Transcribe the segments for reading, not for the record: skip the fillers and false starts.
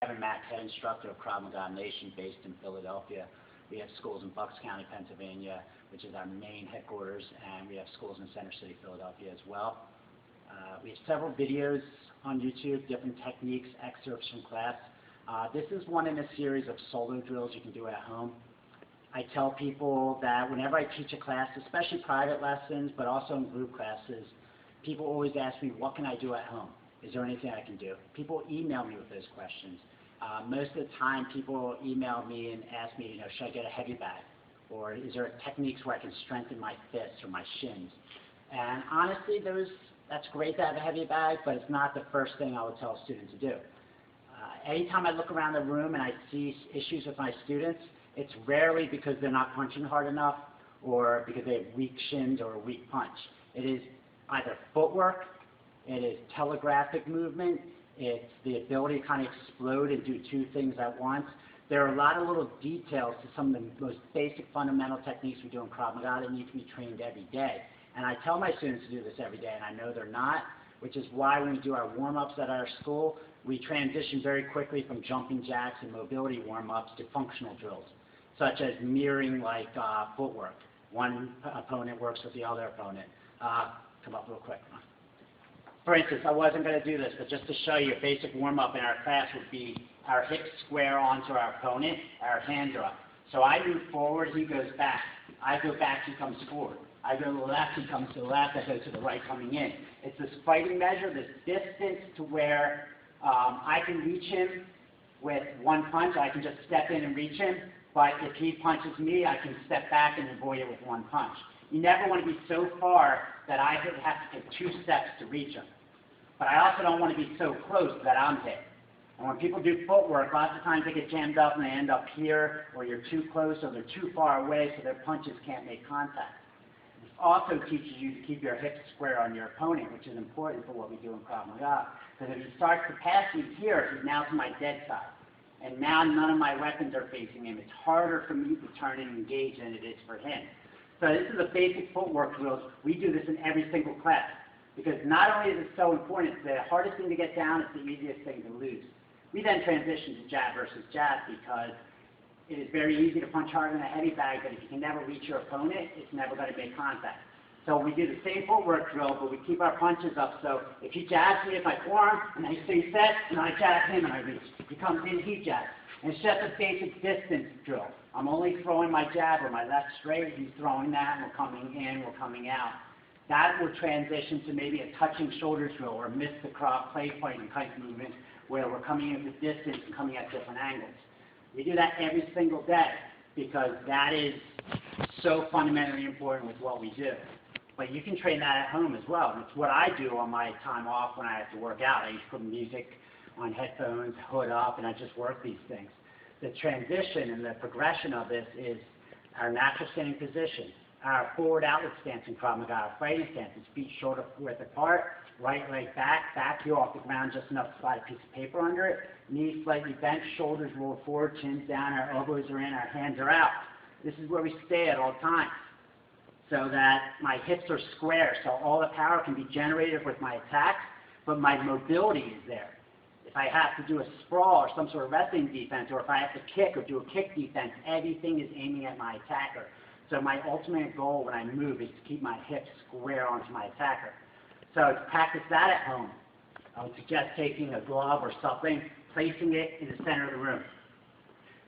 I'm Mack, head instructor of Krav Maga Nation based in Philadelphia. We have schools in Bucks County, Pennsylvania, which is our main headquarters, and we have schools in Center City, Philadelphia as well. We have several videos on YouTube, different techniques, excerpts from class. This is one in a series of solo drills you can do at home. I tell people that whenever I teach a class, especially private lessons, but also in group classes, people always ask me, what can I do at home? Is there anything I can do? People email me with those questions. Most of the time, people email me and ask me, should I get a heavy bag? Or is there techniques where I can strengthen my fists or my shins? And honestly, that's great to have a heavy bag, but it's not the first thing I would tell a student to do. Anytime I look around the room and I see issues with my students, it's rarely because they're not punching hard enough or because they have weak shins or a weak punch. It is either footwork, it is telegraphic movement, it's the ability to kind of explode and do two things at once. There are a lot of little details to some of the most basic fundamental techniques we do in Krav Maga that need to be trained every day. And I tell my students to do this every day, and I know they're not, which is why when we do our warm-ups at our school, we transition very quickly from jumping jacks and mobility warm-ups to functional drills, such as mirroring like footwork. One opponent works with the other opponent. Come up real quick. For instance, I wasn't going to do this, but just to show you, a basic warm-up in our class would be our hips square onto our opponent, our hands are up. So I move forward, he goes back. I go back, he comes forward. I go to the left, he comes to the left, I go to the right coming in. It's this fighting measure, this distance to where I can reach him with one punch. I can just step in and reach him, but if he punches me, I can step back and avoid it with one punch. You never want to be so far that I have to take 2 steps to reach him. But I also don't want to be so close that I'm hit. And when people do footwork, lots of times they get jammed up and they end up here, or you're too close, or they're too far away, so their punches can't make contact. This also teaches you to keep your hips square on your opponent, which is important for what we do in Krav Maga. Because if he starts to pass me here, he's now to my dead side. And now none of my weapons are facing him. It's harder for me to turn and engage than it is for him. So this is a basic footwork drills. We do this in every single class. Because not only is it so important, it's the hardest thing to get down, it's the easiest thing to lose. We then transition to jab versus jab because it is very easy to punch hard in a heavy bag, but if you can never reach your opponent, it's never going to make contact. So we do the same footwork drill, but we keep our punches up. So if he jabs me with my forearm, and I stay set, and I jab him and I reach. He comes in, he jabs. And it's just a basic distance drill. I'm only throwing my jab or my left straight, he's throwing that, and we're coming in, we're coming out. That will transition to maybe a touching shoulders drill or miss the Krav play fighting type movement where we're coming in with distance and coming at different angles. We do that every single day because that is so fundamentally important with what we do. But you can train that at home as well. And it's what I do on my time off when I have to work out. I just put music on headphones, hood up, and I just work these things. The transition and the progression of this is our natural standing position. Our forward outlet stance in Krav Maga, our fighting stance is feet shoulder width apart, right leg back heel off the ground just enough to slide a piece of paper under it, knees slightly bent, shoulders rolled forward, chins down, our elbows are in, our hands are out. This is where we stay at all times so that my hips are square, so all the power can be generated with my attacks, but my mobility is there. If I have to do a sprawl or some sort of wrestling defense, or if I have to kick or do a kick defense, everything is aiming at my attacker. So my ultimate goal when I move is to keep my hips square onto my attacker. So to practice that at home, I would suggest taking a glove or something, placing it in the center of the room.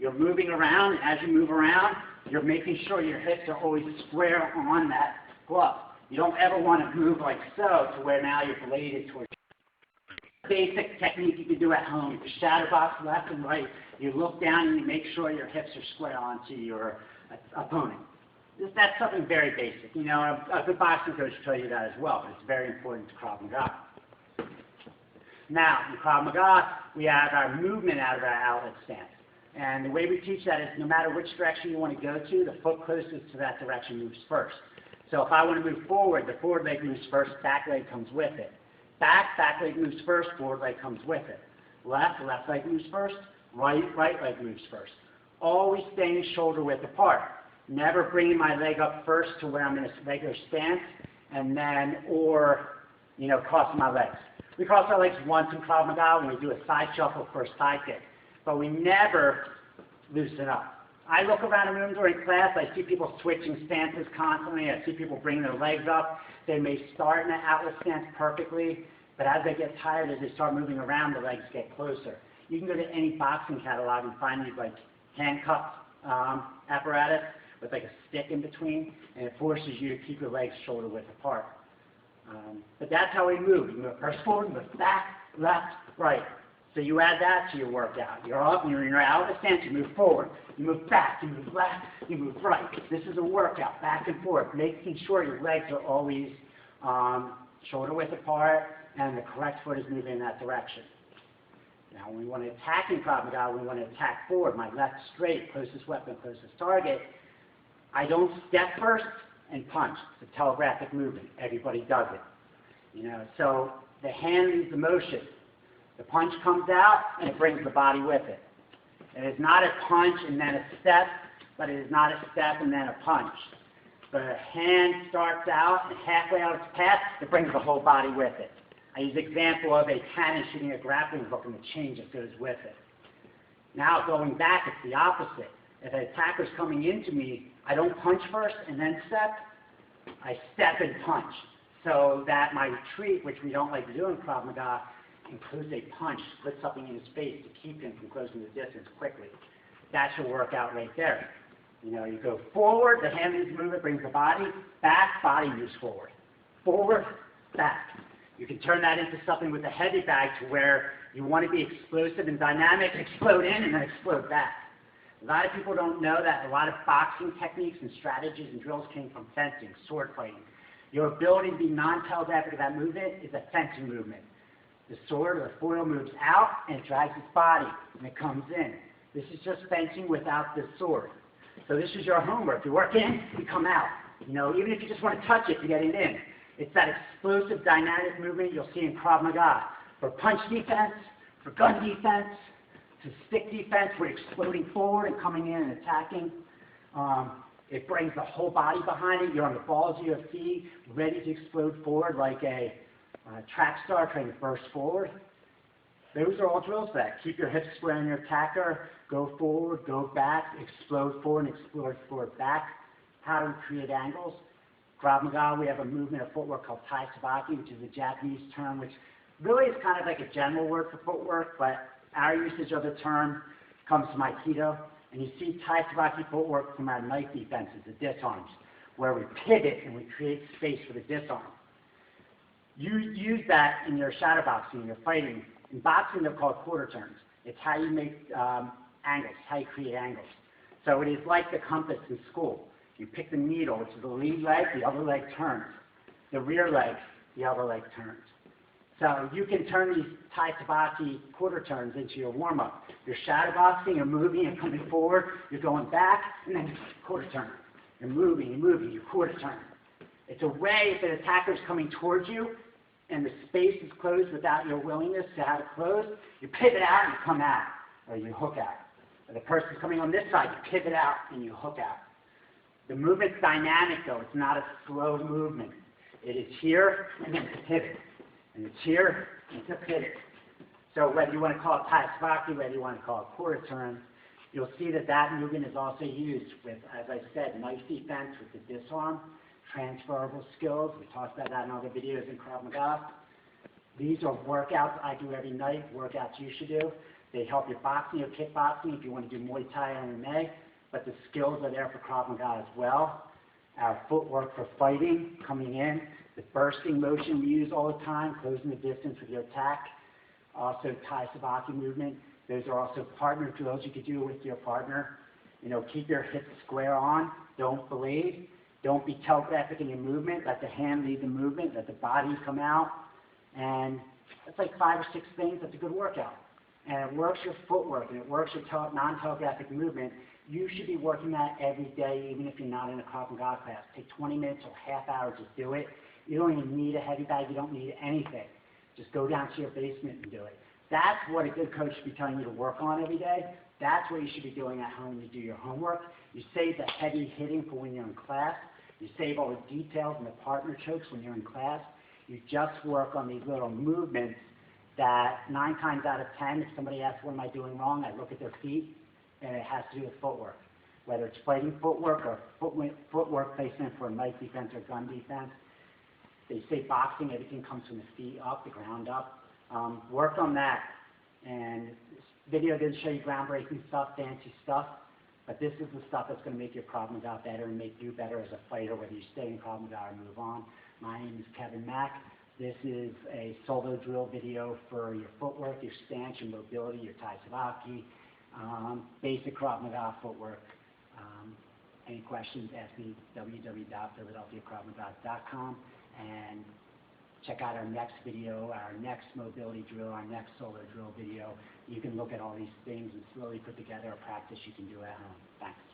You're moving around, and as you move around, you're making sure your hips are always square on that glove. You don't ever want to move like so to where now you're bladed towards basic technique you can do at home. You shadow box left and right. You look down and you make sure your hips are square onto your opponent. That's something very basic. A good boxing coach will tell you that as well, but it's very important to Krav Maga. Now, in Krav Maga, we have our movement out of our outlet stance. And the way we teach that is no matter which direction you want to go to, the foot closest to that direction moves first. So if I want to move forward, the forward leg moves first, back leg comes with it. Back leg moves first, forward leg comes with it. Left leg moves first, right leg moves first. Always staying shoulder width apart. Never bringing my leg up first to where I'm in a regular stance, and then, crossing my legs. We cross our legs once in Krav Maga when we do a side shuffle for a side kick. but we never loosen up. I look around the room during class, I see people switching stances constantly, I see people bringing their legs up. They may start in an outlet stance perfectly, but as they get tired, as they start moving around, the legs get closer. You can go to any boxing catalog and find these like handcuff apparatus with like a stick in between, and it forces you to keep your legs shoulder width apart. But that's how we move. You move first forward, move back, left, right. So you add that to your workout. You're up, you're in your outlet stance, you move forward, you move back, you move left, you move right. This is a workout, back and forth, making sure your legs are always shoulder width apart and the correct foot is moving in that direction. Now when we want to attack in Krav Maga, we want to attack forward, my left straight, closest weapon, closest target. I don't step first and punch. It's a telegraphic movement. Everybody does it. You know, so the hand leads the motion. The punch comes out and it brings the body with it. It is not a punch and then a step, but it is not a step and then a punch. The hand starts out and halfway out its path, it brings the whole body with it. I use the example of a cannon shooting a grappling hook and the chain just goes with it. Now going back, it's the opposite. If an attacker's coming into me, I don't punch first and then step. I step and punch. So that my retreat, which we don't like to do in Krav Maga, includes a punch, split something in his face to keep him from closing the distance quickly. That's your workout right there. You know, you go forward, the hand leads movement, brings the body, back, body moves forward. Forward, back. You can turn that into something with a heavy bag to where you want to be explosive and dynamic, explode in and then explode back. A lot of people don't know that a lot of boxing techniques and strategies and drills came from fencing, sword fighting. Your ability to be non-telegraphic of that movement is a fencing movement. The sword or the foil moves out and it drags its body and it comes in. This is just fencing without the sword. So this is your homework. You work in, you come out. You know, even if you just want to touch it, you get it in. It's that explosive dynamic movement you'll see in Krav Maga. For punch defense, for gun defense, to stick defense, we're exploding forward and coming in and attacking. It brings the whole body behind it. You're on the balls of your feet, ready to explode forward like a track star trying to burst forward. Those are all drills for that. Keep your hips square on your attacker, go forward, go back, explode forward and explode forward back. How do we create angles? Krav Maga, we have a movement of footwork called Tai Sabaki, which is a Japanese term, which really is kind of like a general word for footwork, but our usage of the term comes from Aikido. And you see Tai Sabaki footwork from our knife defenses, the disarms, where we pivot and we create space for the disarm. You use that in your shadow boxing, in your fighting. In boxing, they're called quarter turns. It's how you make angles, how you create angles. So it is like the compass in school. You pick the needle, which is the lead leg, the other leg turns. The rear leg, the other leg turns. So you can turn these Tai Sabaki quarter turns into your warm-up. You're shadow boxing, you're moving and coming forward, you're going back, and then quarter turn. You're moving, you quarter turn. It's a way if an attacker is coming towards you and the space is closed without your willingness to have it closed, you pivot out and you come out, or you hook out. Or the person's coming on this side, you pivot out and you hook out. The movement's dynamic though, it's not a slow movement. It is here and then it's a pivot. And it's here and it's a pivot. So whether you want to call it Tai Sabaki, whether you want to call it quarter turn, you'll see that that movement is also used with, as I said, knife defense with the disarm, transferable skills. We talked about that in other videos in Krav Maga. These are workouts I do every night, workouts you should do. They help your boxing or kickboxing if you want to do Muay Thai or MMA, but the skills are there for Krav Maga as well. Our footwork for fighting, coming in, the bursting motion we use all the time, closing the distance with your attack. Also Tai Sabaki movement. Those are also partner drills you could do with your partner. You know, keep your hips square on, don't blade. Don't be telegraphic in your movement. Let the hand lead the movement. Let the body come out. And that's like 5 or 6 things. That's a good workout. And it works your footwork and it works your non-telegraphic movement. You should be working that every day, even if you're not in a Krav Maga class. Take 20 minutes or half hour to do it. You don't even need a heavy bag. You don't need anything. Just go down to your basement and do it. That's what a good coach should be telling you to work on every day. That's what you should be doing at home when you do your homework. You save the heavy hitting for when you're in class. You save all the details and the partner chokes when you're in class. You just work on these little movements that 9 times out of 10, if somebody asks what am I doing wrong, I look at their feet, and it has to do with footwork. Whether it's fighting footwork or footwork placement for knife defense or gun defense. They say boxing, everything comes from the feet up, the ground up. Work on that. And this video didn't show you groundbreaking stuff, fancy stuff, but this is the stuff that's going to make your Krav Maga better and make you better as a fighter, whether you stay in Krav Maga or move on. My name is Kevin Mack. This is a solo drill video for your footwork, your stance, your mobility, your Tai Savaki, basic Krav Maga footwork. Any questions, ask me www.philadelphiakravmaga.com and check out our next video, our next mobility drill, our next solo drill video. You can look at all these things and slowly put together a practice you can do at home. Thanks.